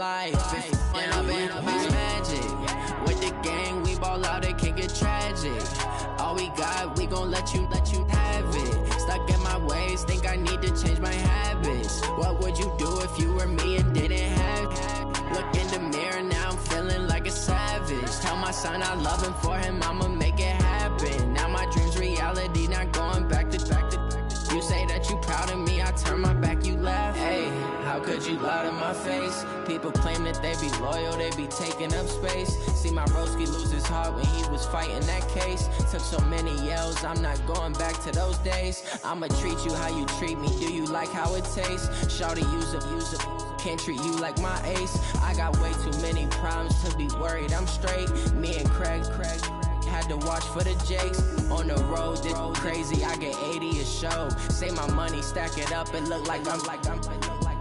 life. And I've been magic. With the gang, we ball out, it can get tragic. All we got, we gon' let you have it. Stuck in my ways, think I need to change my habits. What would you do if you were me and didn't have it? Look in the mirror, now I'm feeling like a savage. Tell my son I love him, for him I'ma make it happen. Now my dream's reality, not going back to. You say that you proud of me, I turn my back, you laugh. Hey, how could you lie to my face? People claim that they be loyal, they be taking up space. See my broski lose his heart when he was fighting that case. Took so many yells, I'm not going back to those days. I'ma treat you how you treat me, do you like how it tastes? Shawty, use up, can't treat you like my ace. I got way too many problems to be worried, I'm straight. Me and Craig had to watch for the Jakes. On the road, this crazy, I get 80 a show. Say my money, stack it up, it look like I'm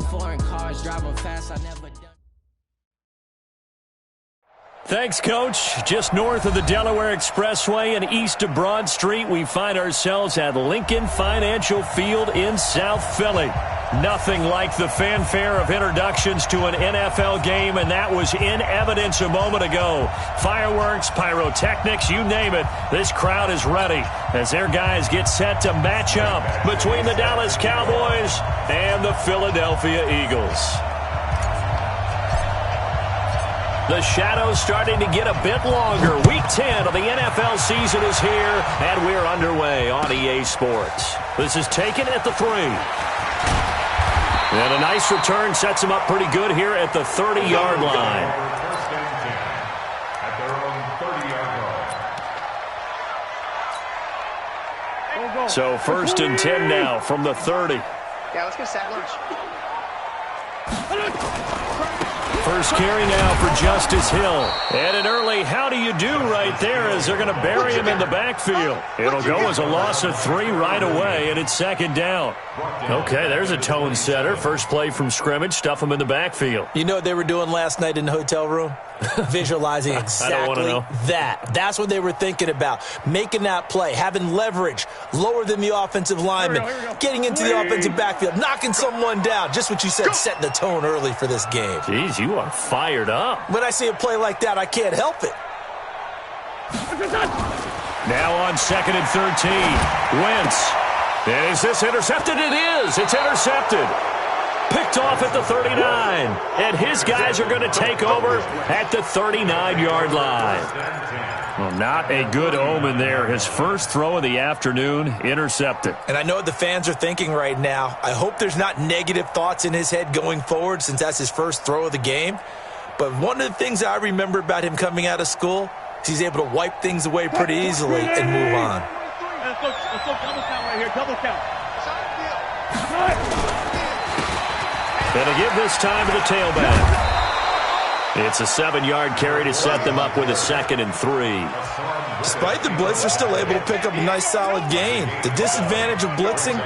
foreign cars driving fast, I never done. Thanks, Coach. Just north of the Delaware Expressway and east of Broad Street, we find ourselves at Lincoln Financial Field in South Philly. Nothing like the fanfare of introductions to an NFL game, and that was in evidence a moment ago. Fireworks, pyrotechnics, you name it. This crowd is ready as their guys get set to match up between the Dallas Cowboys and the Philadelphia Eagles. The shadow's starting to get a bit longer. Week 10 of the NFL season is here, and we're underway on EA Sports. This is taken at the 3. And a nice return sets him up pretty good here at the 30-yard line. So 1st and 10 now from the 30. Yeah, let's get sack lunch. First carry now for Justice Hill. And an early how do you do right there as they're going to bury him in the backfield. It'll go as a loss of 3 right away, and it's 2nd down. Okay, there's a tone setter. First play from scrimmage, stuff him in the backfield. You know what they were doing last night in the hotel room? Visualizing exactly that. That's what they were thinking about. Making that play, having leverage, lower than the offensive lineman, getting into the offensive backfield, knocking someone down. Just what you said, setting the tone early for this game. Jeez, you are fired up. When I see a play like that, I can't help it. Now on 2nd and 13. Wentz. And is this intercepted? It is. It's intercepted. Picked off at the 39. And his guys are going to take over at the 39-yard line. Well, not a good omen there. His first throw of the afternoon, intercepted. And I know what the fans are thinking right now. I hope there's not negative thoughts in his head going forward since that's his first throw of the game. But one of the things I remember about him coming out of school is he's able to wipe things away pretty easily and move on. Let's go double count right here, double count. And to give this time to the tailback. It's a 7-yard carry to set them up with a 2nd and 3. Despite the blitz, they're still able to pick up a nice solid gain. The disadvantage of blitzing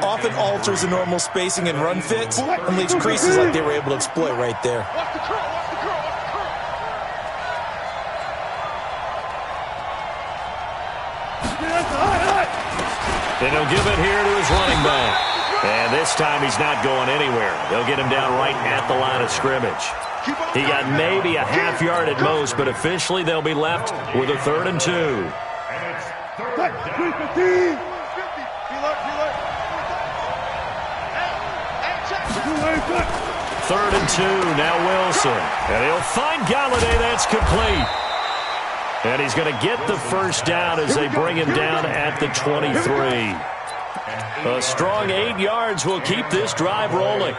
often alters the normal spacing and run fits and leaves creases like they were able to exploit right there. And he'll give it here to his running back. And this time he's not going anywhere. They'll get him down right at the line of scrimmage. He got maybe a half yard at most, but officially they'll be left with a 3rd and 2. Third and 2, now Wilson. And he'll find Galladay, that's complete. And he's going to get the first down as they bring him down at the 23. A strong 8 yards will keep this drive rolling.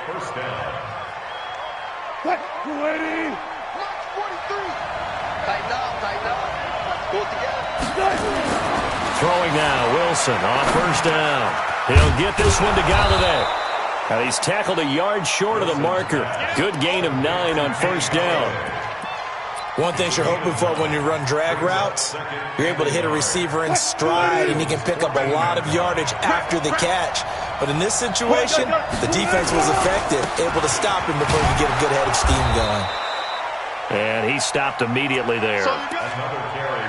Throwing now, Wilson on first down. He'll get this one to Galladay. Now he's tackled a yard short of the marker. Good gain of 9 on first down. One thing you're hoping for when you run drag routes, you're able to hit a receiver in stride, and he can pick up a lot of yardage after the catch. But in this situation, the defense was effective, able to stop him before he could get a good head of steam going. And he stopped immediately there.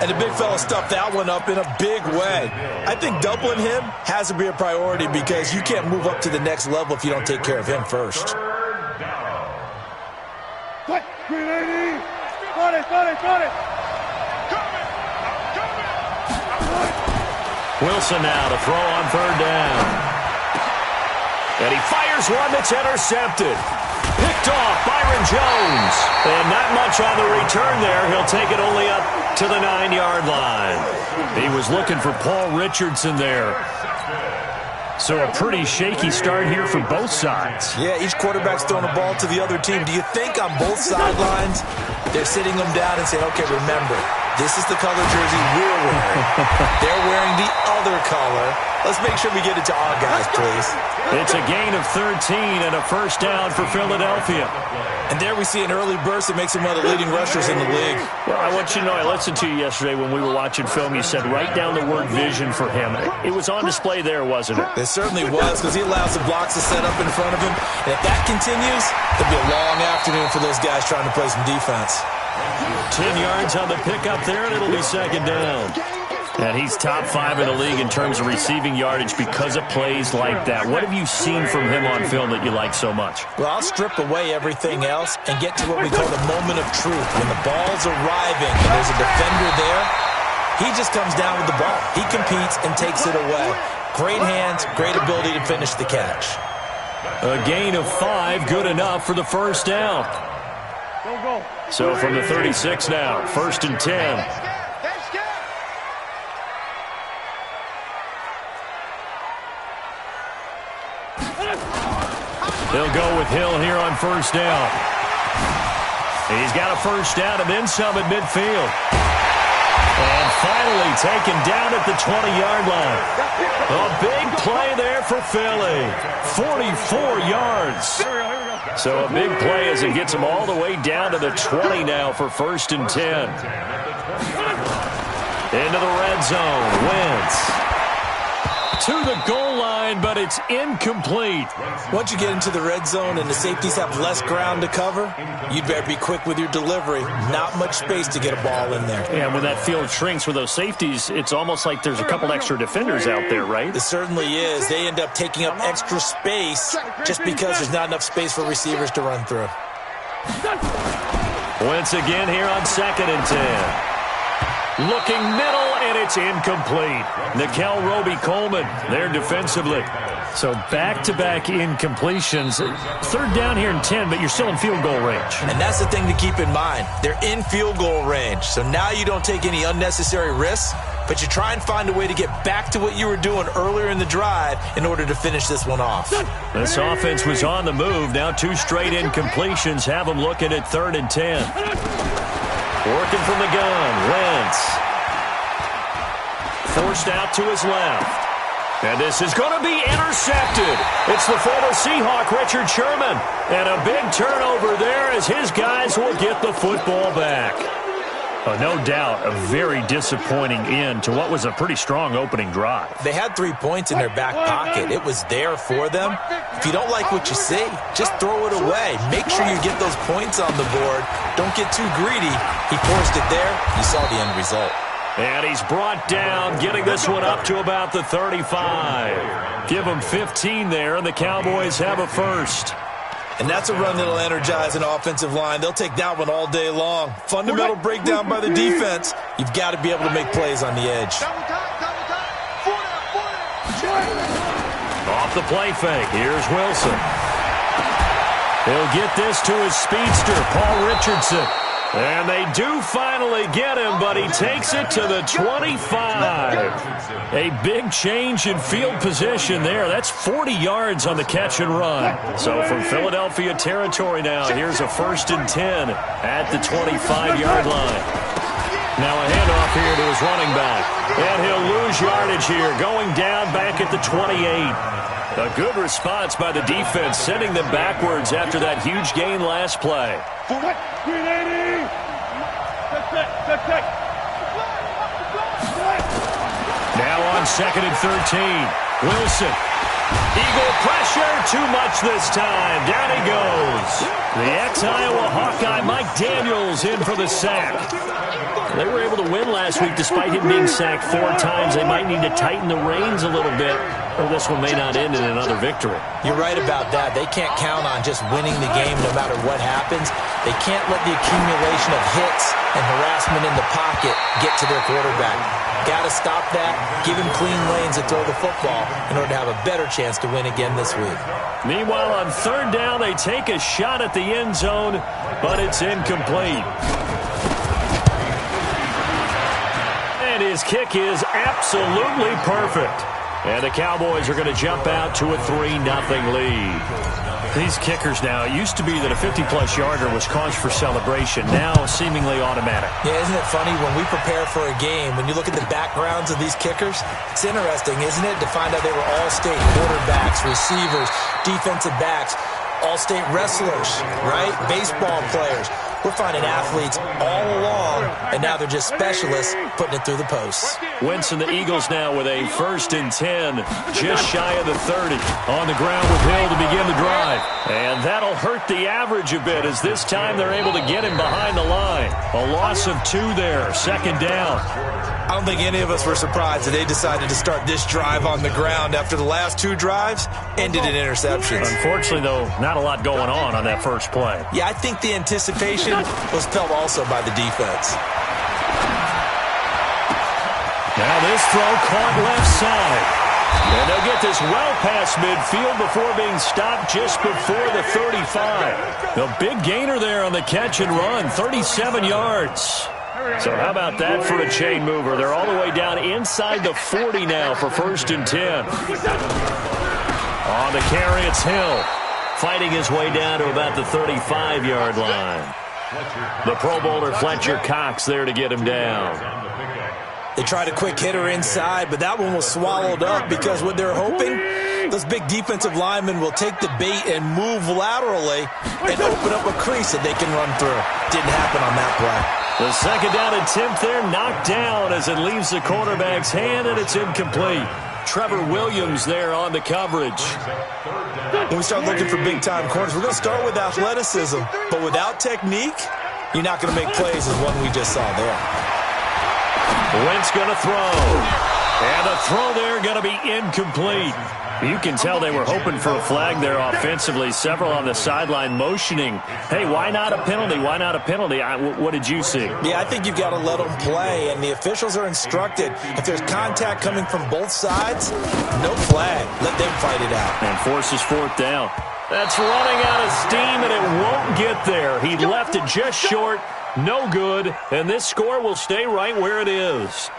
And the big fella stuffed that one up in a big way. I think doubling him has to be a priority because you can't move up to the next level if you don't take care of him first. 380. Got it. Wilson now to throw on third down. And he fires one that's intercepted. Picked off Byron Jones. And not much on the return there. He'll take it only up to the 9-yard line. He was looking for Paul Richardson there. So a pretty shaky start here for both sides. Yeah, each quarterback's throwing a ball to the other team. Do you think on both sidelines they're sitting them down and saying, okay, remember, this is the color jersey we're wearing. They're wearing the other color. Let's make sure we get it to our guys, please. It's a gain of 13 and a first down for Philadelphia. And there we see an early burst that makes him one of the leading rushers in the league. Well, I want you to know, I listened to you yesterday when we were watching film. You said write down the word vision for him. It was on display there, wasn't it? It certainly was, because he allows the blocks to set up in front of him. And if that continues, it'll be a long afternoon for those guys trying to play some defense. 10 yards on the pickup there, and it'll be second down. And he's top 5 in the league in terms of receiving yardage because of plays like that. What have you seen from him on film that you like so much? Well, I'll strip away everything else and get to what we call the moment of truth. When the ball's arriving and there's a defender there, he just comes down with the ball. He competes and takes it away. Great hands, great ability to finish the catch. A gain of 5, good enough for the first down. So from the 36 now, 1st and 10. They'll go with Hill here on first down. He's got a first down and then some at midfield. And finally taken down at the 20-yard line. A big play there for Philly. 44 yards. So a big play as it gets them all the way down to the 20 now for 1st and 10. Into the red zone. Wentz to the goal line, but it's incomplete. Once you get into the red zone and the safeties have less ground to cover, you'd better be quick with your delivery. Not much space to get a ball in there. Yeah, when that field shrinks with those safeties, it's almost like there's a couple extra defenders out there, right? It certainly is. They end up taking up extra space just because there's not enough space for receivers to run through. Once again here on 2nd and 10. Looking middle, and it's incomplete. Nickel Roby-Coleman there defensively. So back-to-back incompletions. 3rd down here and 10, but you're still in field goal range. And that's the thing to keep in mind. They're in field goal range. So now you don't take any unnecessary risks, but you try and find a way to get back to what you were doing earlier in the drive in order to finish this one off. This offense was on the move. Now 2 straight incompletions have them looking at 3rd and 10. Working from the gun, Wentz. Forced out to his left. And this is going to be intercepted. It's the former Seahawk, Richard Sherman. And a big turnover there as his guys will get the football back. No doubt a very disappointing end to what was a pretty strong opening drive. They had 3 points in their back pocket. It was there for them. If you don't like what you see, just throw it away. Make sure you get those points on the board. Don't get too greedy. He forced it there. You saw the end result. And he's brought down, getting this one up to about the 35. Give him 15 there, and the Cowboys have a first. And that's a run that'll energize an offensive line. They'll take that one all day long. Fundamental breakdown by the defense. You've got to be able to make plays on the edge. Off the play fake, here's Wilson. He'll get this to his speedster, Paul Richardson. And they do finally get him, but he takes it to the 25. A big change in field position there. That's 40 yards on the catch and run. So from Philadelphia territory now, here's a 1st and 10 at the 25-yard line. Now a handoff here to his running back. And he'll lose yardage here, going down back at the 28. A good response by the defense, sending them backwards after that huge gain last play. Now on 2nd and 13. Wilson. Eagle pressure, too much this time. Down he goes. The ex-Iowa Hawkeye Mike Daniels in for the sack. They were able to win last week despite him being sacked 4 times. They might need to tighten the reins a little bit or this one may not end in another victory. You're right about that. They can't count on just winning the game no matter what happens. They can't let the accumulation of hits and harassment in the pocket get to their quarterback. Got to stop that, give him clean lanes to throw the football in order to have a better chance to win again this week. Meanwhile, on third down, they take a shot at the end zone, but it's incomplete. And his kick is absolutely perfect. And the Cowboys are going to jump out to a 3-0 lead. These kickers now, it used to be that a 50-plus yarder was cause for celebration. Now seemingly automatic. Yeah, isn't it funny when we prepare for a game, when you look at the backgrounds of these kickers, it's interesting, isn't it, to find out they were all-state quarterbacks, receivers, defensive backs, all-state wrestlers, right? Baseball players. We're finding athletes all along, and now they're just specialists putting it through the posts. Wentz and the Eagles now with a 1st and 10, just shy of the 30. On the ground with Hill to begin the drive. And that'll hurt the average a bit as this time they're able to get him behind the line. A loss of 2 there, 2nd down. I don't think any of us were surprised that they decided to start this drive on the ground after the last 2 drives ended in interceptions. Unfortunately, though, not a lot going on that first play. Yeah, I think the anticipation was felt also by the defense. Now this throw caught left side. And they'll get this well past midfield before being stopped just before the 35. The big gainer there on the catch and run, 37 yards. So how about that for a chain mover? They're all the way down inside the 40 now for 1st and 10. On the carry, it's Hill, fighting his way down to about the 35-yard line. The Pro Bowler Fletcher Cox there to get him down. They tried a quick hitter inside, but that one was swallowed up because what they're hoping, those big defensive linemen will take the bait and move laterally and open up a crease that they can run through. Didn't happen on that play. The 2nd down attempt there knocked down as it leaves the quarterback's hand, and it's incomplete. Trevor Williams there on the coverage. When we start looking for big-time corners, we're going to start with athleticism, but without technique, you're not going to make plays as one we just saw there. Wentz going to throw. And the throw there going to be incomplete. You can tell they were hoping for a flag there offensively. Several on the sideline motioning, hey, why not a penalty? Why not a penalty? What did you see? Yeah, I think you've got to let them play, and the officials are instructed. If there's contact coming from both sides, no flag. Let them fight it out. And forces 4th down. That's running out of steam, and it won't get there. He left it just short. No good, and this score will stay right where it is.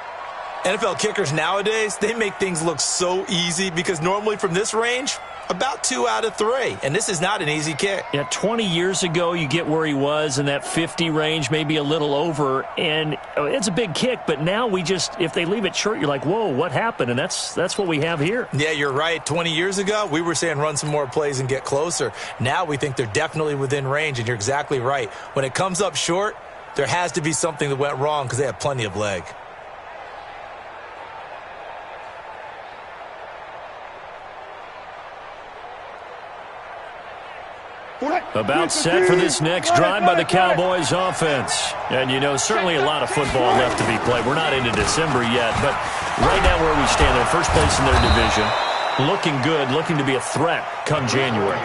NFL kickers nowadays, they make things look so easy because normally from this range, about 2 out of 3. And this is not an easy kick. Yeah, 20 years ago, you get where he was in that 50 range, maybe a little over. And it's a big kick, but now we just, if they leave it short, you're like, whoa, what happened? And that's what we have here. Yeah, you're right. 20 years ago, we were saying run some more plays and get closer. Now we think they're definitely within range, and you're exactly right. When it comes up short, there has to be something that went wrong because they have plenty of leg. About set for this next drive by the Cowboys offense. And, you know, certainly a lot of football left to be played. We're not into December yet, but right now where we stand, they're first place in their division. Looking good, looking to be a threat come January.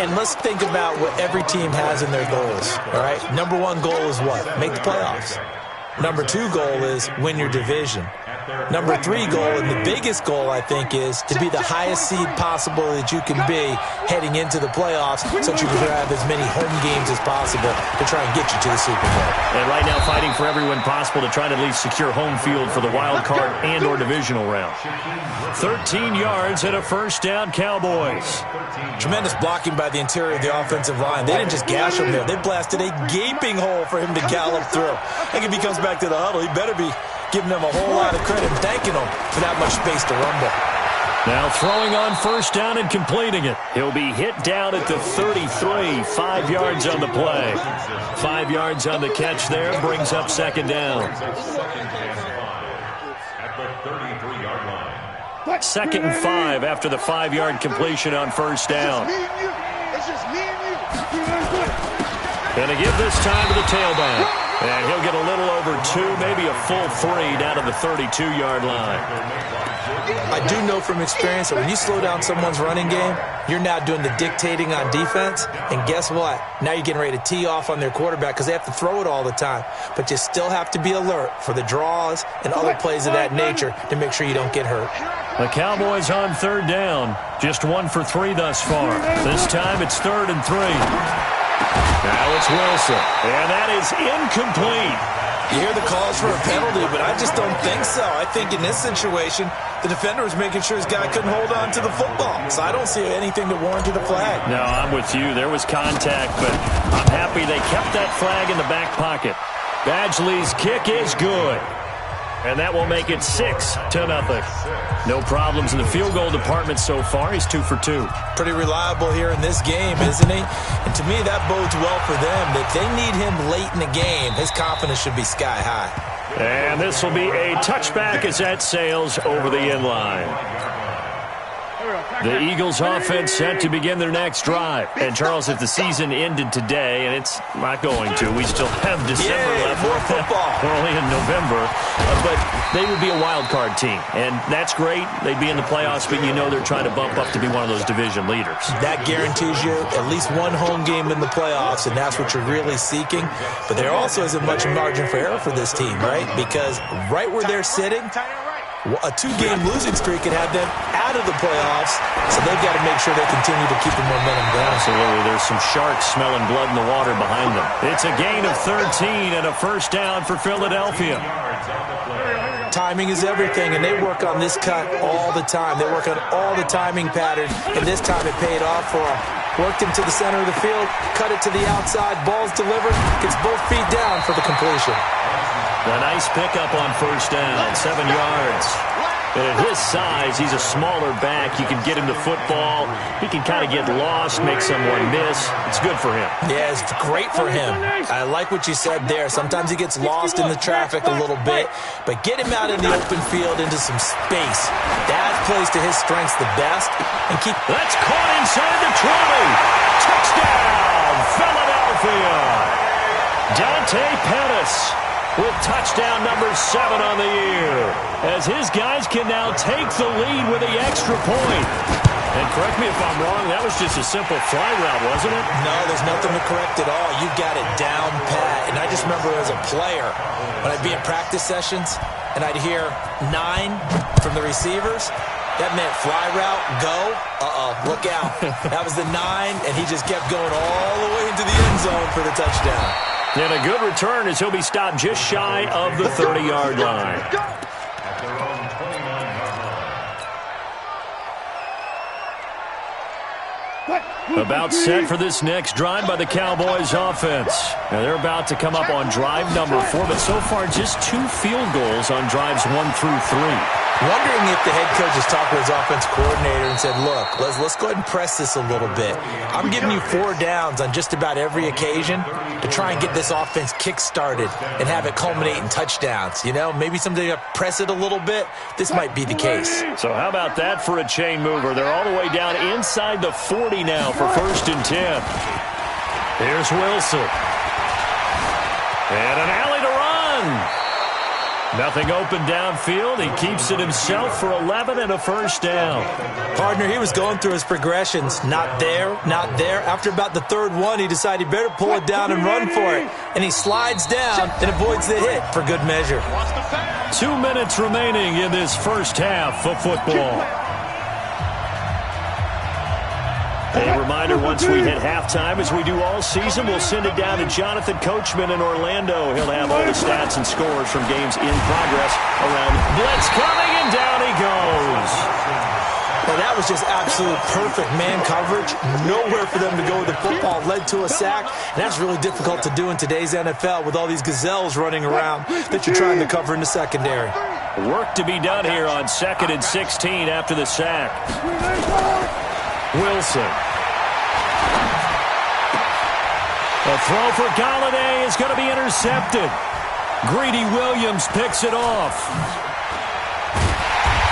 And let's think about what every team has in their goals, all right? Number 1 goal is what? Make the playoffs. Number 2 goal is win your division. Number 3 goal, and the biggest goal, I think, is to be the highest seed possible that you can be heading into the playoffs so that you can have as many home games as possible to try and get you to the Super Bowl. And right now fighting for every win possible to try to at least secure home field for the wild card and or divisional round. 13 yards and a 1st down, Cowboys. Tremendous blocking by the interior of the offensive line. They didn't just gash him there. They blasted a gaping hole for him to gallop through. I think if he comes back to the huddle, he better be giving them a whole lot of credit and thanking them for that much space to rumble. Now throwing on 1st down and completing it. He'll be hit down at the 33, 5 yards on the play. 5 yards on the catch there, brings up 2nd down. 2nd and 5 after the 5-yard completion on 1st down. Gonna give this time to the tailback. And he'll get a little over 2, maybe a full 3 down to the 32-yard line. I do know from experience that when you slow down someone's running game, you're now doing the dictating on defense. And guess what? Now you're getting ready to tee off on their quarterback because they have to throw it all the time. But you still have to be alert for the draws and other plays of that nature to make sure you don't get hurt. The Cowboys on 3rd down. Just 1 for 3 thus far. This time it's 3rd and 3. Now it's Wilson. And that is incomplete. You hear the calls for a penalty, but I just don't think so. I think in this situation, the defender was making sure his guy couldn't hold on to the football. So I don't see anything to warrant the flag. No, I'm with you. There was contact, but I'm happy they kept that flag in the back pocket. Badgley's kick is good. And that will make it 6-0. No problems in the field goal department so far. He's 2 for 2. Pretty reliable here in this game, isn't he? And to me, that bodes well for them. If they need him late in the game, his confidence should be sky high. And this will be a touchback as that sails over the inline. The Eagles offense set to begin their next drive. And, Charles, if the season ended today, and it's not going to, we still have December left. More football. We're only in November. But they would be a wild card team. And that's great. They'd be in the playoffs, but you know they're trying to bump up to be one of those division leaders. That guarantees you at least one home game in the playoffs, and that's what you're really seeking. But there also isn't much margin for error for this team, right? Because right where they're sitting, a 2-game losing streak could have them out of the playoffs, so they've got to make sure they continue to keep the momentum going. Absolutely. There's some sharks smelling blood in the water behind them. It's a gain of 13 and a 1st down for Philadelphia. Timing is everything, and they work on this cut all the time. They work on all the timing patterns, and this time it paid off for them. Worked him to the center of the field, cut it to the outside, ball's delivered, gets both feet down for the completion. A nice pickup on 1st down, 7 yards. And at his size, he's a smaller back. You can get him to football. He can kind of get lost, make someone miss. It's good for him. Yeah, it's great for him. I like what you said there. Sometimes he gets lost in the traffic a little bit, but get him out in the open field into some space. That plays to his strengths the best. And keep. That's caught inside the 20. Touchdown, Philadelphia. Dante Pettis with touchdown number 7 on the year, as his guys can now take the lead with the extra point. And correct me if I'm wrong, that was just a simple fly route, wasn't it? No, there's nothing to correct at all. You got it down pat. And I just remember as a player, when I'd be in practice sessions, and I'd hear 9 from the receivers, that meant fly route, go, look out. That was the 9, and he just kept going all the way into the end zone for the touchdown. And a good return as he'll be stopped just shy of the 30-yard line. About set for this next drive by the Cowboys offense. Now they're about to come up on drive number 4, but so far just 2 field goals on drives 1 through 3. Wondering if the head coach has talked to his offense coordinator and said, look, let's go ahead and press this a little bit. I'm giving you 4 downs on just about every occasion to try and get this offense kick-started and have it culminate in touchdowns. You know, maybe someday you press it a little bit. This might be the case. So how about that for a chain mover? They're all the way down inside the 40 now for 1st and 10. Here's Wilson. And an alley to run. Nothing open downfield. He keeps it himself for 11 and a 1st down. Partner, he was going through his progressions. Not there, not there. After about the 3rd one, he decided he better pull it down and run for it. And he slides down and avoids the hit for good measure. 2 minutes remaining in this 1st half of football. A reminder, once we hit halftime, as we do all season, we'll send it down to Jonathan Coachman in Orlando. He'll have all the stats and scores from games in progress around. Blitz coming, and down he goes. Well, that was just absolute perfect man coverage. Nowhere for them to go with the football. Led to a sack. And that's really difficult to do in today's NFL with all these gazelles running around that you're trying to cover in the secondary. Work to be done here on 2nd and 16 after the sack. Wilson. A throw for Galladay is going to be intercepted. Greedy Williams picks it off.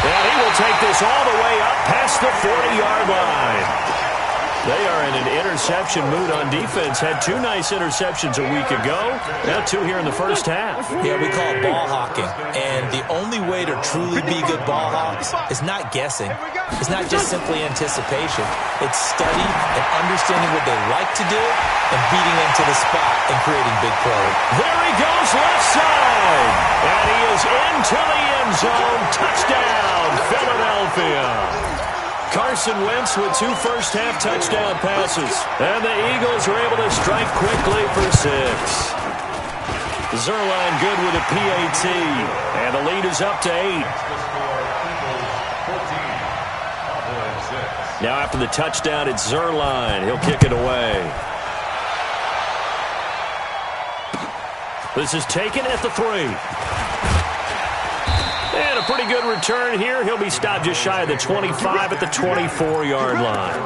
And he will take this all the way up past the 40-yard line. They are in an interception mood on defense. Had 2 nice interceptions a week ago. Now 2 here in the first half. Yeah, we call it ball hawking. And the only way to truly be good ball hawks is not guessing. It's not just simply anticipation. It's study and understanding what they like to do and beating them to the spot and creating big plays. There he goes left side. And he is into the end zone. Touchdown, Philadelphia. Carson Wentz with 2 first-half touchdown passes. And the Eagles are able to strike quickly for 6. Zerline good with a PAT. And the lead is up to 8. Now after the touchdown, it's Zerline. He'll kick it away. This is taken at the 3. And a pretty good return here. He'll be stopped just shy of the 25 at the 24-yard line.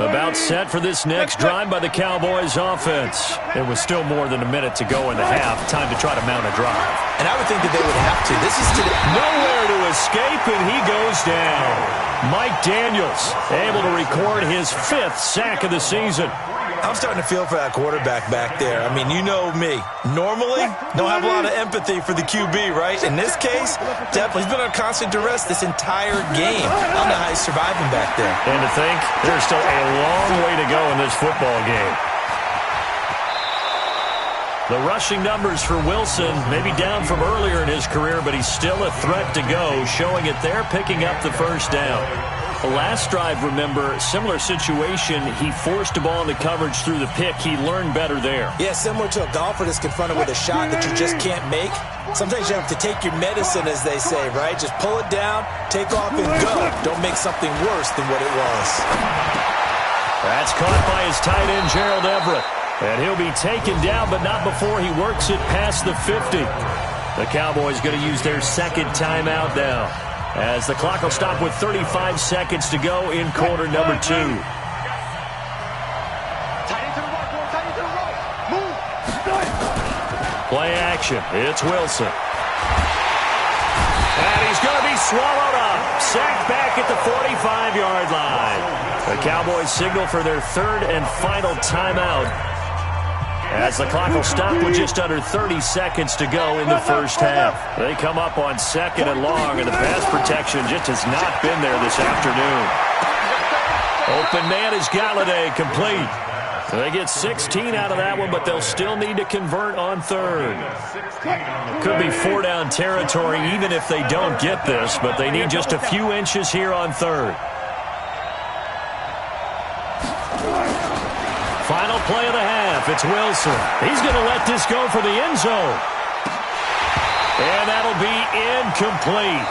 About set for this next drive by the Cowboys offense. There was still more than a minute to go in the half. Time to try to mount a drive. And I would think that they would have to. This is nowhere to escape, and he goes down. Mike Daniels able to record his 5th sack of the season. I'm starting to feel for that quarterback back there. I mean, you know me. Normally, don't have a lot of empathy for the QB, right? In this case, definitely. He's been on constant duress this entire game. I don't know how he's surviving back there. And to think, there's still a long way to go in this football game. The rushing numbers for Wilson may be down from earlier in his career, but he's still a threat to go, showing it there, picking up the first down. The last drive, remember, similar situation. He forced a ball into coverage through the pick. He learned better there. Yeah, similar to a golfer that's confronted with a shot that you just can't make. Sometimes you have to take your medicine, as they say, right? Just pull it down, take off, and go. Don't make something worse than what it was. That's caught by his tight end, Gerald Everett. And he'll be taken down, but not before he works it past the 50. The Cowboys going to use their second timeout now, as the clock will stop with 35 seconds to go in quarter number 2. Play action. It's Wilson. And he's going to be swallowed up. Sacked back at the 45-yard line. The Cowboys signal for their 3rd and final timeout, as the clock will stop with just under 30 seconds to go in the first half. They come up on 2nd and long, and the pass protection just has not been there this afternoon. Open man is Galladay, complete. So they get 16 out of that one, but they'll still need to convert on 3rd. Could be 4-down territory even if they don't get this, but they need just a few inches here on 3rd. Final play of the half. It's Wilson. He's going to let this go for the end zone. And that'll be incomplete.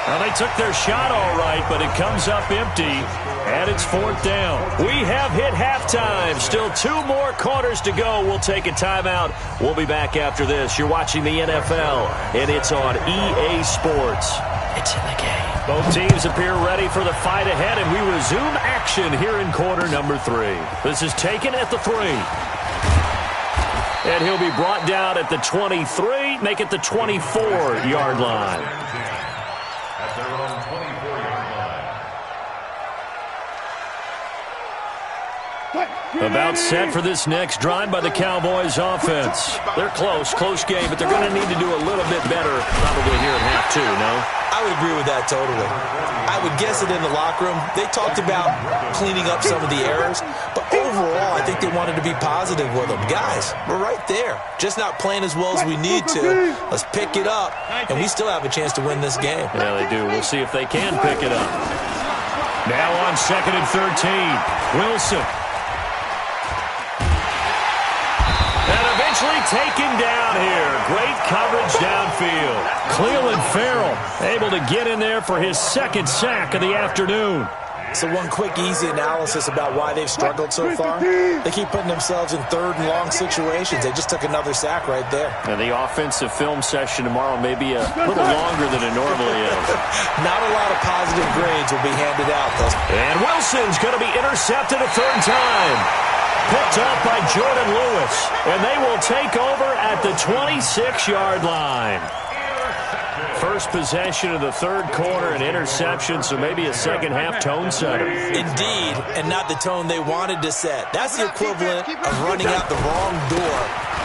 Now, they took their shot all right, but it comes up empty, and it's 4th down. We have hit halftime. Still 2 more quarters to go. We'll take a timeout. We'll be back after this. You're watching the NFL, and it's on EA Sports. It's in the game. Both teams appear ready for the fight ahead, and we resume action here in quarter number 3. This is taken at the 3. And he'll be brought down at the 23, make it the 24-yard line. About set for this next drive by the Cowboys offense. They're close game, but they're going to need to do a little bit better probably here in half 2, no? I would agree with that totally. I would guess it in the locker room. They talked about cleaning up some of the errors, but overall, I think they wanted to be positive with them. Guys, we're right there. Just not playing as well as we need to. Let's pick it up, and we still have a chance to win this game. Yeah, they do. We'll see if they can pick it up. Now on 2nd and 13, Wilson. And eventually taken down here. Great coverage downfield. Cleveland Farrell able to get in there for his 2nd sack of the afternoon. So one quick, easy analysis about why they've struggled so far. They keep putting themselves in 3rd and long situations. They just took another sack right there. And the offensive film session tomorrow may be a little longer than it normally is. Not a lot of positive grades will be handed out, though. And Wilson's going to be intercepted a 3rd time. Picked up by Jordan Lewis. And they will take over at the 26-yard line. First possession of the third quarter, an interception, so maybe a second-half tone setter. Indeed, and not the tone they wanted to set. That's the equivalent of running out the wrong door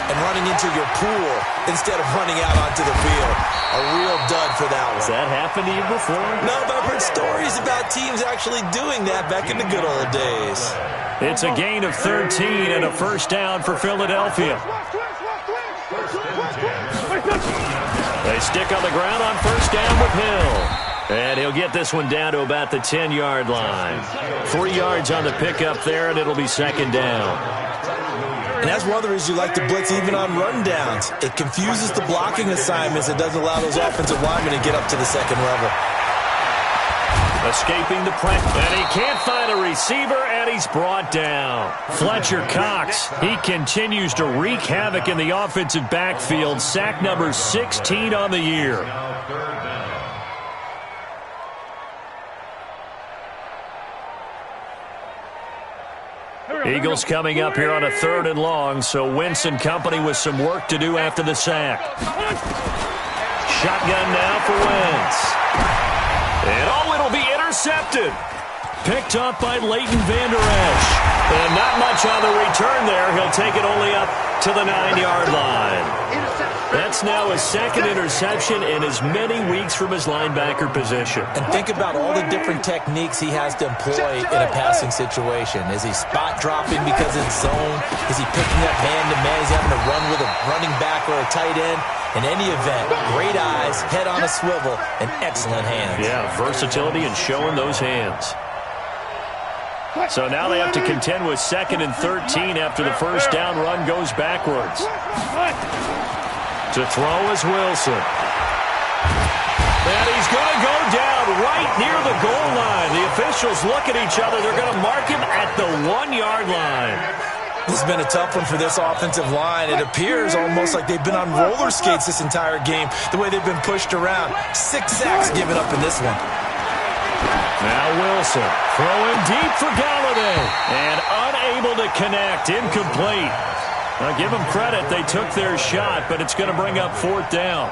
and running into your pool instead of running out onto the field. A real dud for that one. Has that happened to you before? No, but I've heard stories about teams actually doing that back in the good old days. It's a gain of 13 and a first down for Philadelphia. They stick on the ground on first down with Hill. And he'll get this one down to about the 10-yard line. 3 yards on the pickup there, and it'll be second down. And that's one of the reasons you like to blitz even on rundowns. It confuses the blocking assignments. It doesn't allow those offensive linemen to get up to the second level. Escaping the press, and he can't find a receiver, and he's brought down. Fletcher Cox, he continues to wreak havoc in the offensive backfield. Sack number 16 on the year. Eagles coming up here on a 3rd and long, so Wentz and company with some work to do after the sack. Shotgun now for Wentz. And it'll be intercepted. Picked up by Leighton Vander Esch. And not much on the return there. He'll take it only up to the 9-yard line. That's now his second interception in as many weeks from his linebacker position. And think about all the different techniques he has to employ in a passing situation. Is he spot dropping because it's zone? Is he picking up man-to-man? Is he having to run with a running back or a tight end? In any event, great eyes, head on a swivel, and excellent hands. Yeah, versatility and showing those hands. So now they have to contend with 2nd and 13 after the first down run goes backwards. To throw is Wilson. And he's going to go down right near the goal line. The officials look at each other. They're going to mark him at the 1-yard line. This has been a tough one for this offensive line. It appears almost like they've been on roller skates this entire game, the way they've been pushed around. 6 sacks given up in this one. Now Wilson throwing deep for Galladay. And unable to connect. Incomplete. Now give them credit. They took their shot, but it's going to bring up 4th down.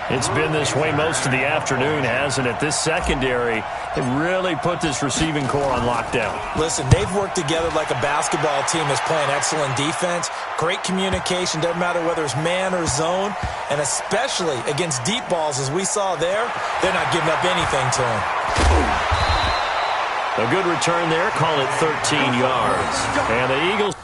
It's been this way most of the afternoon, hasn't it? This secondary, it really put this receiving core on lockdown. Listen, they've worked together like a basketball team that's playing excellent defense. Great communication, doesn't matter whether it's man or zone. And especially against deep balls, as we saw there, they're not giving up anything to them. A good return there, call it 13 yards. And the Eagles...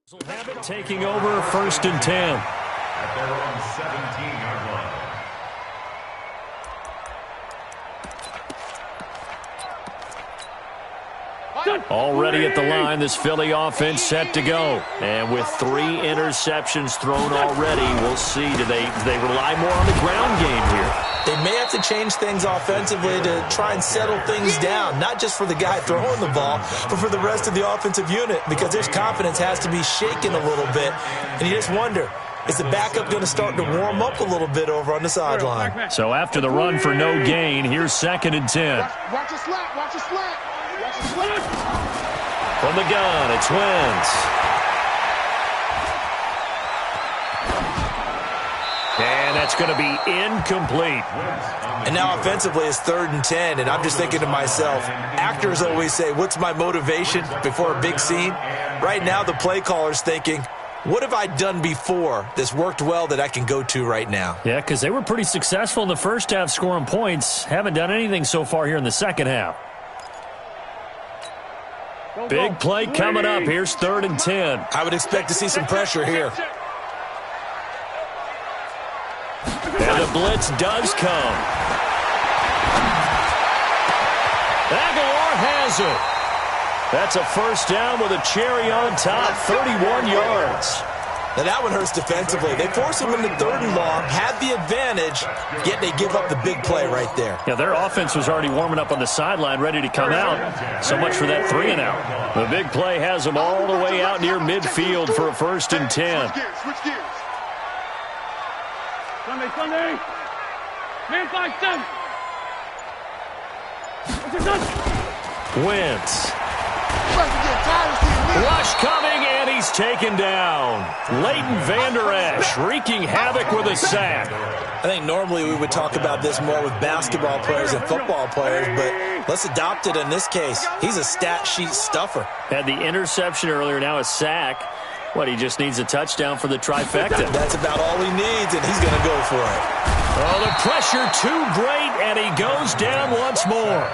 Have it taking over 1st and 10. At their own 17-yard line. Already at the line, this Philly offense set to go. And with 3 interceptions thrown already, we'll see. Do they rely more on the ground game here? They may have to change things offensively to try and settle things down, not just for the guy throwing the ball, but for the rest of the offensive unit, because their confidence has to be shaken a little bit. And you just wonder, is the backup going to start to warm up a little bit over on the sideline? So after the run for no gain, here's 2nd and 10. Watch the slap, watch the slap. Watch the slap. From the gun, it's Wentz. And that's going to be incomplete. And now offensively it's 3rd and 10, and I'm just thinking to myself, actors always say, what's my motivation before a big scene? Right now the play caller's thinking, what have I done before that's worked well that I can go to right now? Yeah, because they were pretty successful in the first half scoring points. Haven't done anything so far here in the second half. Big play coming up. Here's 3rd and 10. I would expect to see some pressure here. And the blitz does come. Aguilar has it. That's a 1st down with a cherry on top, 31 yards. Now that one hurts defensively. They force him into 3rd and long, had the advantage, yet they give up the big play right there. Yeah, their offense was already warming up on the sideline, ready to come out. So much for that 3 and out. The big play has them all the way out near midfield for a 1st and 10. Switch gears. Sunday. Man 5-7. Wentz. Rush coming, and he's taken down. Leighton Vander Esch wreaking havoc with a sack. I think normally we would talk about this more with basketball players and football players, but let's adopt it in this case. He's a stat sheet stuffer. Had the interception earlier, now a sack. What, he just needs a touchdown for the trifecta. That's about all he needs, and he's going to go for it. Oh, the pressure too great, and he goes down once more.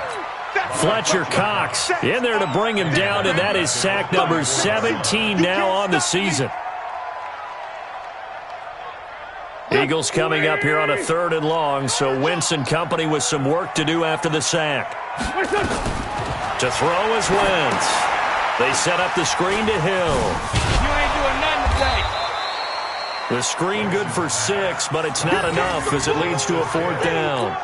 Fletcher Cox in there to bring him down, and that is sack number 17 now on the season. Eagles coming up here on a 3rd and long, so Wentz and company with some work to do after the sack. To throw is Wentz. They set up the screen to Hill. You ain't doing nothing today. The screen good for 6, but it's not enough as it leads to a 4th down.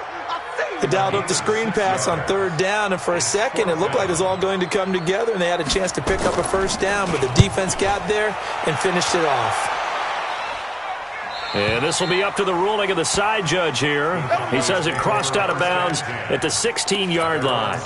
They dialed up the screen pass on 3rd down, and for a second it looked like it was all going to come together, and they had a chance to pick up a 1st down, but the defense got there and finished it off. And this will be up to the ruling of the side judge here. He says it crossed out of bounds at the 16-yard line.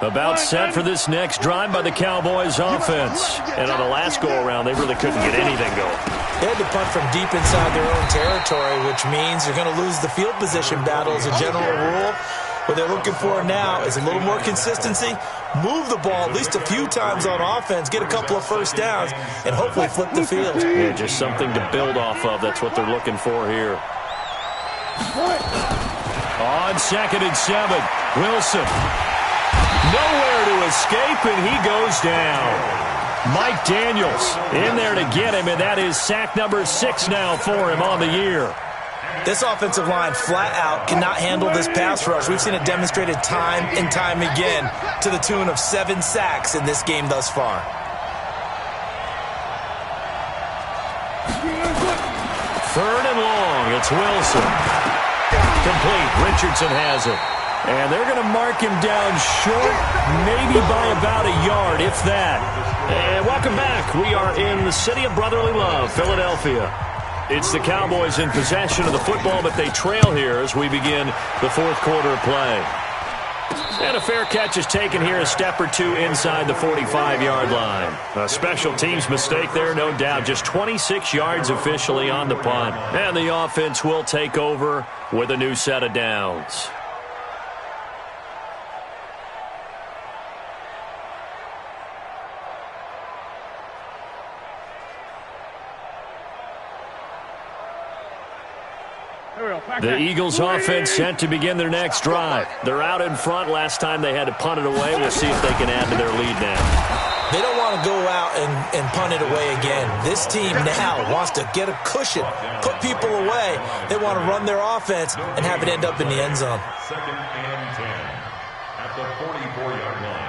About set for this next drive by the Cowboys offense. And on the last go-around, they really couldn't get anything going. They had to punt from deep inside their own territory, which means they're going to lose the field position battle as a general rule. What they're looking for now is a little more consistency, move the ball at least a few times on offense, get a couple of 1st downs, and hopefully flip the field. Yeah, just something to build off of. That's what they're looking for here. On 2nd and 7, Wilson. Nowhere to escape, and he goes down. Mike Daniels in there to get him, and that is sack number 6 now for him on the year. This offensive line flat out cannot handle this pass rush. We've seen it demonstrated time and time again to the tune of 7 sacks in this game thus far. 3rd and long, it's Wilson. Complete, Richardson has it. And they're going to mark him down short, maybe by about a yard, if that. And welcome back. We are in the city of brotherly love, Philadelphia. It's the Cowboys in possession of the football, but they trail here as we begin the 4th quarter of play. And a fair catch is taken here, a step or 2 inside the 45-yard line. A special teams mistake there, no doubt. Just 26 yards officially on the punt. And the offense will take over with a new set of downs. The Eagles offense set to begin their next drive. They're out in front. Last time they had to punt it away. We'll see if they can add to their lead now. They don't want to go out and punt it away again. This team now wants to get a cushion, put people away. They want to run their offense and have it end up in the end zone. 2nd and 10 at the 44-yard line.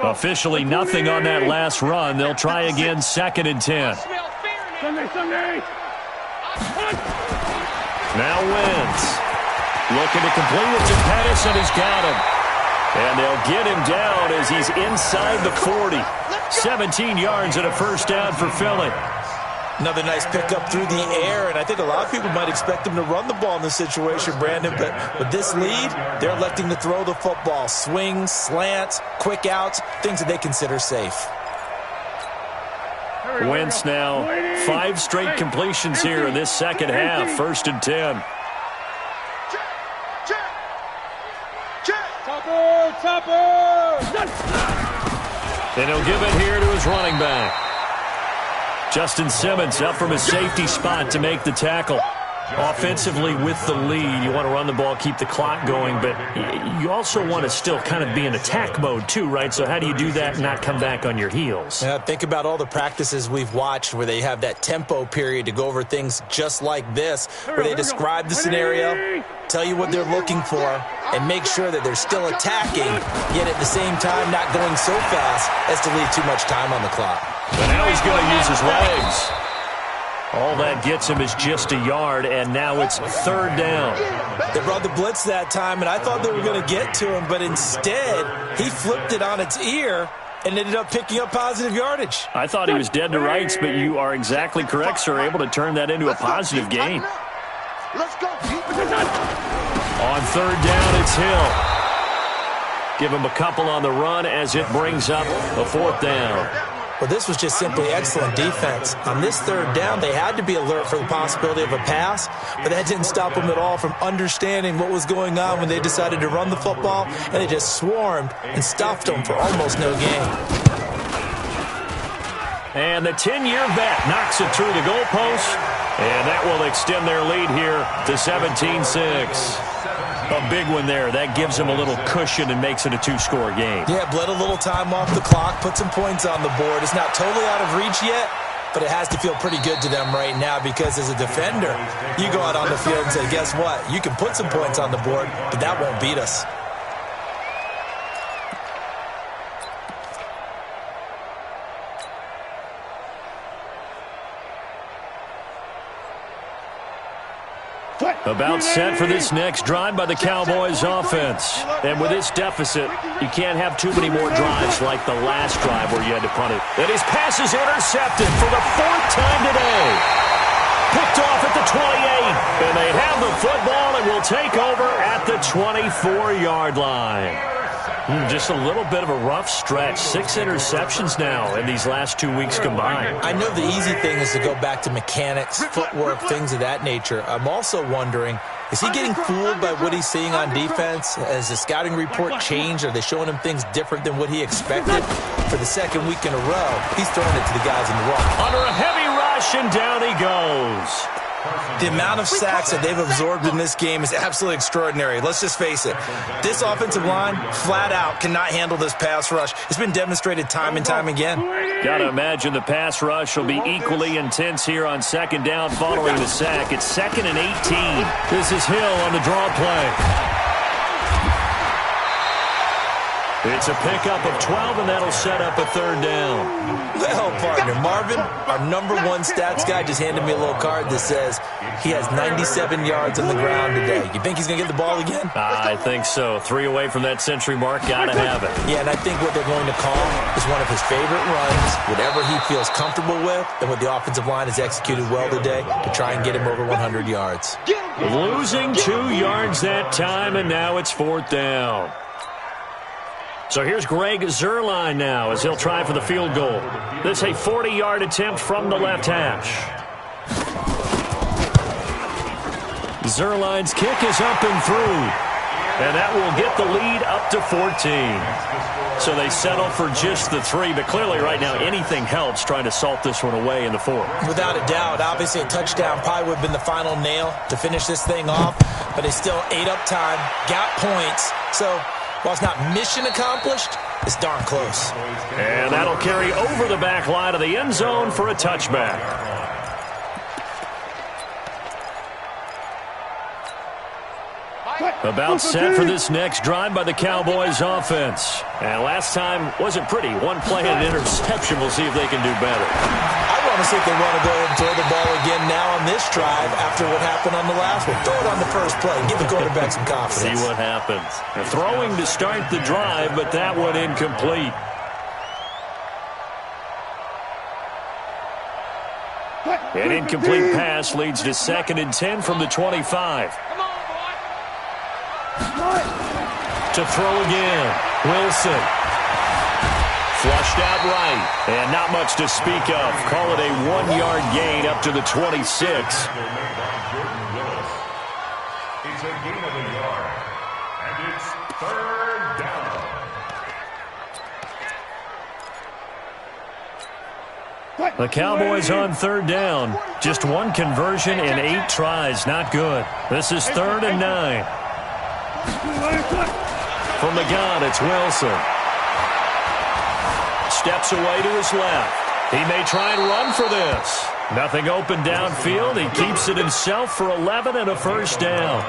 Officially nothing on that last run. They'll try again, 2nd and 10. Sunday. Now Wentz looking to complete it to Pettis, and he's got him. And they'll get him down as he's inside the 40. 17 yards and a first down for Philly. Another nice pickup through the air, and I think a lot of people might expect them to run the ball in this situation, Brandon, but with this lead, they're electing to throw the football. Swings, slants, quick outs, things that they consider safe. Wentz now 5 straight completions here in this second half. 1st and 10. And he'll give it here to his running back. Justin Simmons up from his safety spot to make the tackle. Offensively with the lead, you want to run the ball, keep the clock going, but you also want to still kind of be in attack mode too, right? So how do you do that and not come back on your heels? Yeah, think about all the practices we've watched where they have that tempo period to go over things just like this, where they describe the scenario, tell you what they're looking for, and make sure that they're still attacking, yet at the same time not going so fast as to leave too much time on the clock. But now he's going to use his legs. All that gets him is just a yard, and now it's 3rd down. They brought the blitz that time, and I thought they were going to get to him, but instead he flipped it on its ear and ended up picking up positive yardage. I thought he was dead to rights, but you are exactly correct, sir. Able to turn that into a positive gain. Let's go. On 3rd down, it's Hill. Give him a couple on the run as it brings up a 4th down. Well, this was just simply excellent defense. On this 3rd down, they had to be alert for the possibility of a pass, but that didn't stop them at all from understanding what was going on when they decided to run the football, and they just swarmed and stuffed them for almost no gain. And the 10-year vet knocks it through the goalpost, and that will extend their lead here to 17-6. A big one there. That gives them a little cushion and makes it a 2-score game. Yeah, bled a little time off the clock, put some points on the board. It's not totally out of reach yet, but it has to feel pretty good to them right now because as a defender, you go out on the field and say, guess what? You can put some points on the board, but that won't beat us. About set for this next drive by the Cowboys offense. And with this deficit, you can't have too many more drives like the last drive where you had to punt it. And his pass is intercepted for the 4th time today. Picked off at the 28. And they have the football and will take over at the 24-yard line. Just a little bit of a rough stretch. 6 interceptions now in these last 2 weeks combined. I know the easy thing is to go back to mechanics, footwork, things of that nature. I'm also wondering, is he getting fooled by what he's seeing on defense? Has the scouting report changed? Are they showing him things different than what he expected? For the 2nd week in a row, he's throwing it to the guys in the wall. Under a heavy rush, and down he goes. The amount of sacks that they've absorbed in this game is absolutely extraordinary. Let's just face it. This offensive line, flat out, cannot handle this pass rush. It's been demonstrated time and time again. Got to imagine the pass rush will be equally intense here on 2nd down following the sack. It's 2nd and 18. This is Hill on the draw play. It's a pickup of 12, and that'll set up a 3rd down. Well, partner, Marvin, our #1 stats guy, just handed me a little card that says he has 97 yards on the ground today. You think he's going to get the ball again? I think so. 3 away from that century mark. Got to have it. Yeah, and I think what they're going to call is one of his favorite runs, whatever he feels comfortable with, and what the offensive line has executed well today to try and get him over 100 yards. Losing 2 yards that time, and now it's 4th down. So here's Greg Zuerlein now as he'll try for the field goal. This is a 40-yard attempt from the left hash. Zuerlein's kick is up and through. And that will get the lead up to 14. So they settle for just the 3, but clearly right now anything helps trying to salt this one away in the 4th. Without a doubt, obviously a touchdown probably would have been the final nail to finish this thing off, but they still ate up time, got points. So while it's not mission accomplished, it's darn close. And that'll carry over the back line of the end zone for a touchback. About set for this next drive by the Cowboys offense. And last time wasn't pretty. One play and an interception. We'll see if they can do better. I want to see if they want to go ahead and throw the ball again now on this drive after what happened on the last one. Throw it on the first play. Give the quarterback some confidence. See what happens. They're throwing to start the drive, but that one incomplete. An incomplete pass leads to 2nd and 10 from the 25. To throw again. Wilson. Flushed out right. And not much to speak of. Call it a 1-yard gain up to the 26. It's a gain of a yard. And it's 3rd down. The Cowboys on 3rd down. Just one conversion in 8 tries. Not good. This is 3rd and 9. From the gun, it's Wilson. Steps away to his left. He may try and run for this. Nothing open downfield. He keeps it himself for 11 and a 1st down.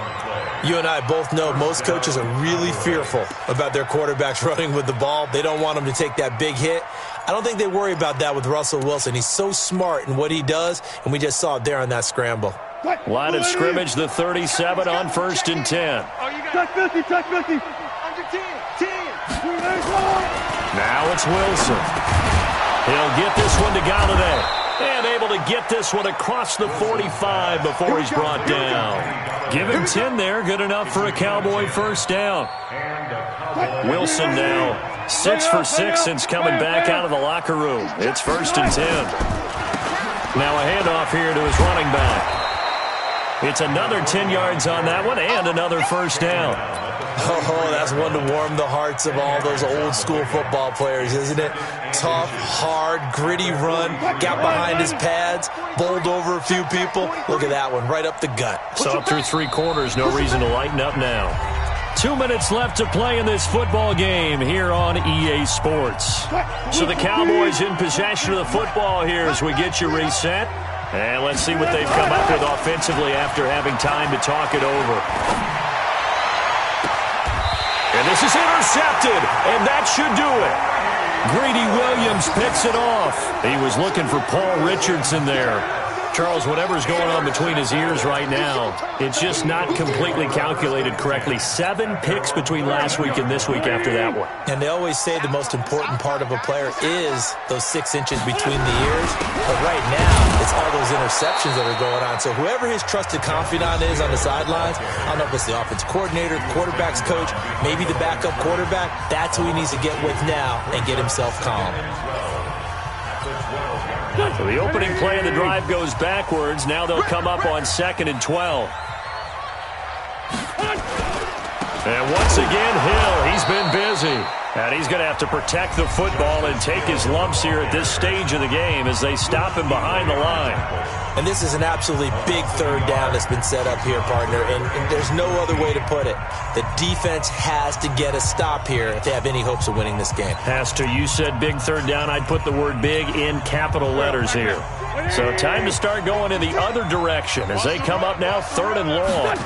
You and I both know most coaches are really fearful about their quarterbacks running with the ball. They don't want them to take that big hit. I don't think they worry about that with Russell Wilson. He's so smart in what he does, and we just saw it there on that scramble. Line of scrimmage, the 37 on 1st and 10. Touch 50, touch 50. Under 10, 10. Now it's Wilson. He'll get this one to Galladay. And able to get this one across the 45 before he's brought down. Give him 10 there. Good enough for a Cowboy 1st down. Wilson now 6 for 6 since coming back out of the locker room. It's 1st and 10. Now a handoff here to his running back. It's another 10 yards on that one and another 1st down. Oh, that's one to warm the hearts of all those old school football players, isn't it? Tough, hard, gritty run, got behind his pads, bowled over a few people. Look at that one, right up the gut. So through 3 quarters, no reason to lighten up now. 2 minutes left to play in this football game here on EA Sports. So the Cowboys in possession of the football here as we get you reset. And let's see what they've come up with offensively after having time to talk it over. And this is intercepted, and that should do it. Greedy Williams picks it off. He was looking for Paul Richardson there. Charles, whatever's going on between his ears right now, it's just not completely calculated correctly. 7 picks between last week and this week after that one. And they always say the most important part of a player is those 6 inches between the ears. But right now, it's all those interceptions that are going on. So whoever his trusted confidant is on the sidelines, I don't know if it's the offensive coordinator, quarterback's coach, maybe the backup quarterback, that's who he needs to get with now and get himself calm. So the opening play of the drive goes backwards. Now they'll come up on 2nd and 12. And once again, Hill, he's been busy. And he's going to have to protect the football and take his lumps here at this stage of the game as they stop him behind the line. And this is an absolutely big 3rd down that's been set up here, partner, and there's no other way to put it. The defense has to get a stop here if they have any hopes of winning this game. Has to. You said big 3rd down. I'd put the word big in capital letters here. So time to start going in the other direction as they come up now 3rd and long.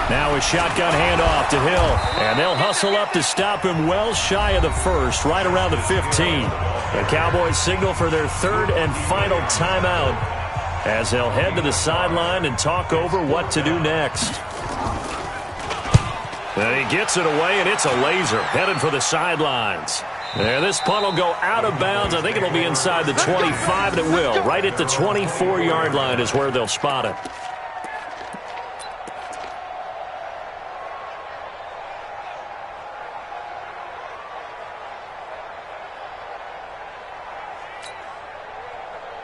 Now a shotgun handoff to Hill, and they'll hustle up to stop him well shy of the 1st, right around the 15. The Cowboys signal for their 3rd and final timeout as they'll head to the sideline and talk over what to do next. And he gets it away, and it's a laser headed for the sidelines. And this punt will go out of bounds. I think it'll be inside the 25, and it will. Right at the 24-yard line is where they'll spot it.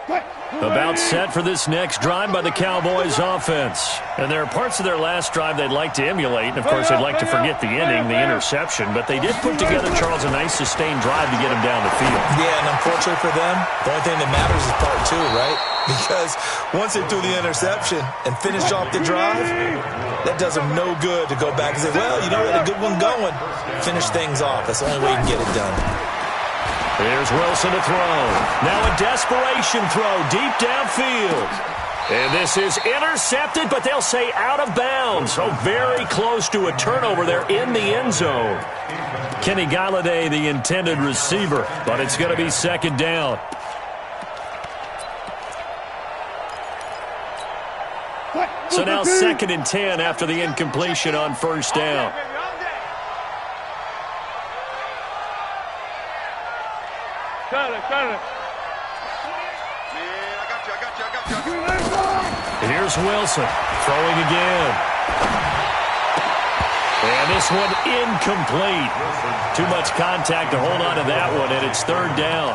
About set for this next drive by the Cowboys offense. And there are parts of their last drive they'd like to emulate. And, of course, they'd like to forget the inning, the interception. But they did put together, Charles, a nice sustained drive to get them down the field. Yeah, and unfortunately for them, the only thing that matters is part two, right? Because once they threw the interception and finished off the drive, that does them no good to go back and say, well, you know, we had a good one going. Finish things off. That's the only way you can get it done. Here's Wilson to throw. Now a desperation throw deep downfield. And this is intercepted, but they'll say out of bounds. So very close to a turnover there in the end zone. Kenny Galladay, the intended receiver, but it's going to be second down. So now 2nd and 10 after the incompletion on first down. Here's Wilson throwing again. And this one incomplete. Too much contact to hold on to that one, and it's 3rd down.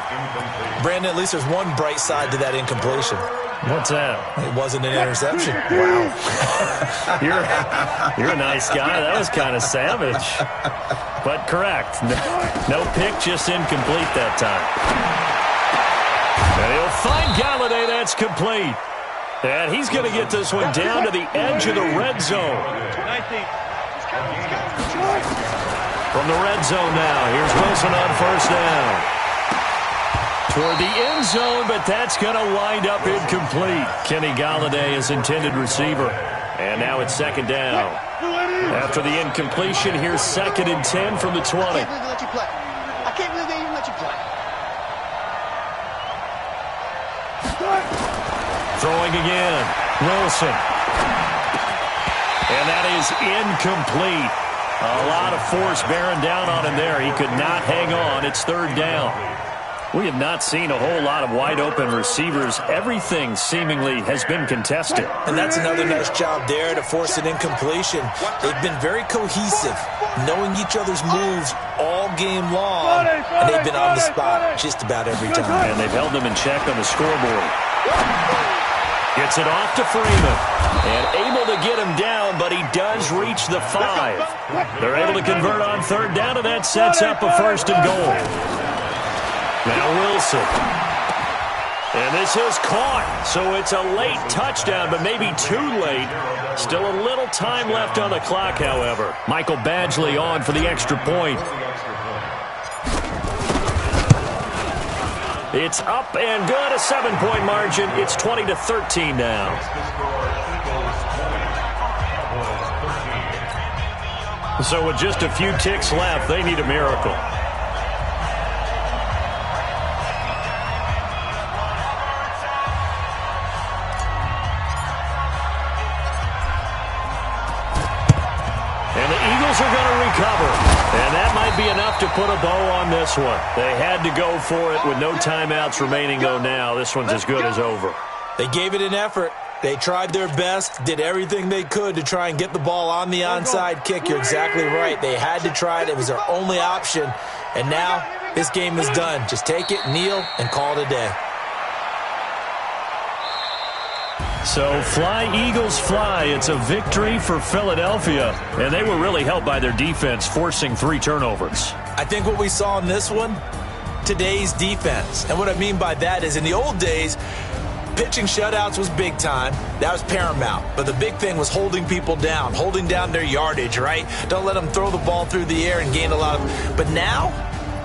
Brandon, at least there's one bright side to that incompletion. What's that? It wasn't an interception. Wow. You're a nice guy. That was kind of savage. But correct. No pick, just incomplete that time. And he'll find Galladay. That's complete. And he's going to get this one down to the edge of the red zone. From the red zone now, here's Wilson on first down. Toward the end zone, but that's going to wind up incomplete. Kenny Galladay is intended receiver. And now it's 2nd down. After the incompletion, here's 2nd and 10 from the 20. I can't believe they even let you play. Throwing again. Wilson. And that is incomplete. A lot of force bearing down on him there. He could not hang on. It's 3rd down. We have not seen a whole lot of wide-open receivers. Everything seemingly has been contested. And that's another nice job there to force an incompletion. They've been very cohesive, knowing each other's moves all game long, and they've been on the spot just about every time. And they've held them in check on the scoreboard. Gets it off to Freeman. And able to get him down, but he does reach the 5. They're able to convert on 3rd down, and that sets up a 1st and goal. Now Wilson. And this is caught. So it's a late touchdown, but maybe too late. Still a little time left on the clock, however. Michael Badgley on for the extra point. It's up and good. A 7-point margin. It's 20-13 now. So with just a few ticks left, they need a miracle. Are going to recover, and that might be enough to put a bow on this one. They had to go for it with no timeouts remaining, though. Now this one's as good as over. They gave it an effort. They tried their best, did everything they could to try and get the ball on the onside kick. You're exactly right. They had to try it. It was their only option, and now this game is done. Just take it, kneel, and call it a day. So fly, Eagles, fly. It's a victory for Philadelphia. And they were really helped by their defense, forcing 3 turnovers. I think what we saw in this one, today's defense. And what I mean by that is in the old days, pitching shutouts was big time. That was paramount. But the big thing was holding people down, holding down their yardage, right? Don't let them throw the ball through the air and gain a lot of... But now,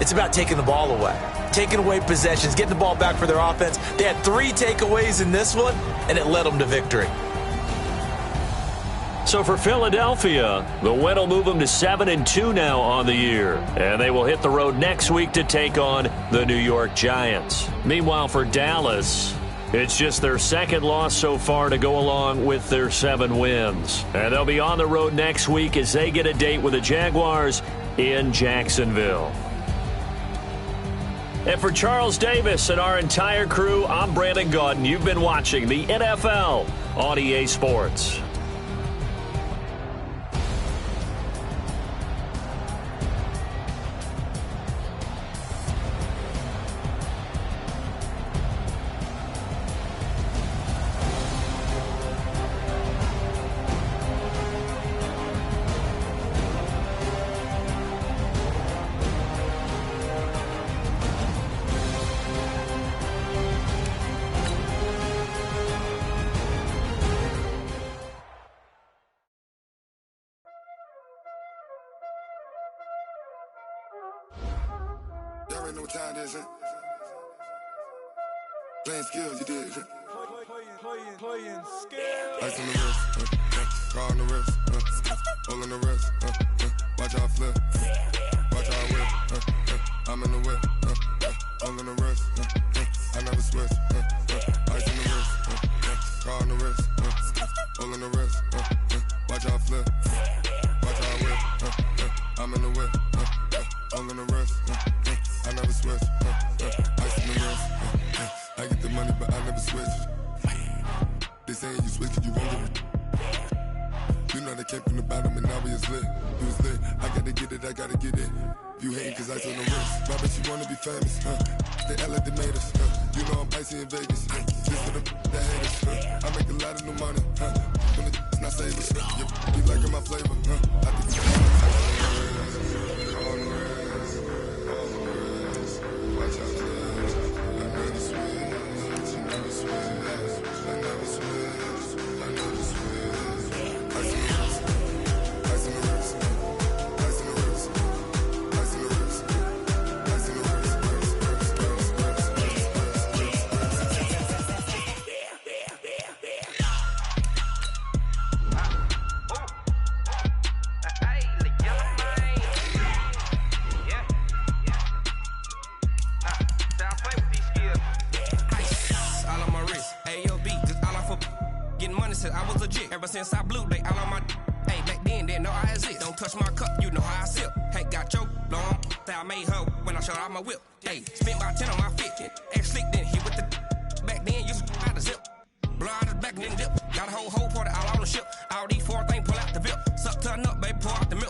it's about taking the ball away. Taking away possessions, getting the ball back for their offense. They had 3 takeaways in this one, and it led them to victory. So for Philadelphia, the win will move them to 7-2 now on the year. And they will hit the road next week to take on the New York Giants. Meanwhile, for Dallas, it's just their 2nd loss so far to go along with their 7 wins. And they'll be on the road next week as they get a date with the Jaguars in Jacksonville. And for Charles Davis and our entire crew, I'm Brandon Gaudin. You've been watching the NFL on EA Sports. know what time it is, huh? Playing skills, you did, huh? Playing skills. Ice on the wrist, car on the wrist, hole in the wrist, watch how I flip, watch how I whip, I'm in the whip, hole in the wrist, I never switch, ice on the wrist, car on the wrist, hole in the wrist, watch how I flip, watch how I whip, I'm in the whip, hole in the wrist, I never switch, ice on the wrist, I get the money but I never switch. They saying you switch it, you won't get it. You know they came from the bottom and now we is lit. You was lit, I gotta get it, I gotta get it. You hating cause ice on the wrist. My bitch, you wanna be famous, They Ella they made us, You know I'm icy in Vegas, Just for the haters, I make a lot of new money, When it's not savers, You liking my flavor, I think it's on the wrist, watch out, I never switch, you never switch. I never switch, I never switch. Ice in the wrist, ice in the wrist, ice in the wrist, ice in the wrist, ice in the wrist, I was legit ever since I blew they all on my hey back then didn't know I exist. Don't touch my cup, you know how I sip. Hey, got your long that I made her when I showed out my whip. Hey, spent about 10 on my fit. X slick then hit with the back then used to out the zip. Blow out his back then dip. Got a whole party all on the ship. All these 4 things pull out the VIP. Suck turn up, baby, pour out the milk.